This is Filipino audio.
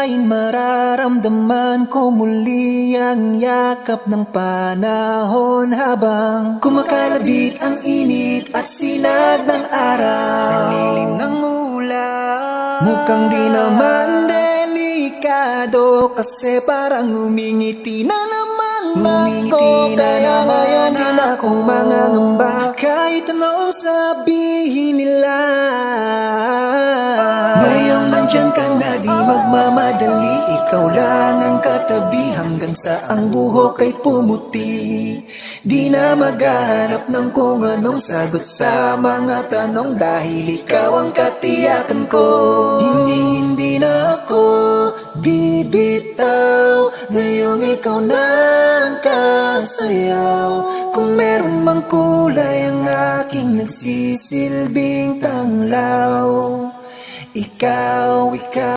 akalain mararamdaman ko muli ang yakap ng panahon habang kumakalabit ang init at sinag ng araw sa lilim ng ulan. Mukhang di naman delikado kasi parang umingiti na naman ako. Kaya ngayon di na ako mangangamba kahit anong sabihin nila. Ngayong nandyan ka na di magmamadali, ikaw lang ang katabi hanggang sa ang buhok ay pumuti. Di na maghahanap ng kung anong sagot sa mga tanong dahil ikaw ang katiyakan ko. Hindi na ako bibitaw, ngayong ikaw na ang kasayaw. Kung meron mang kulay ang aking nagsisilbing tanglaw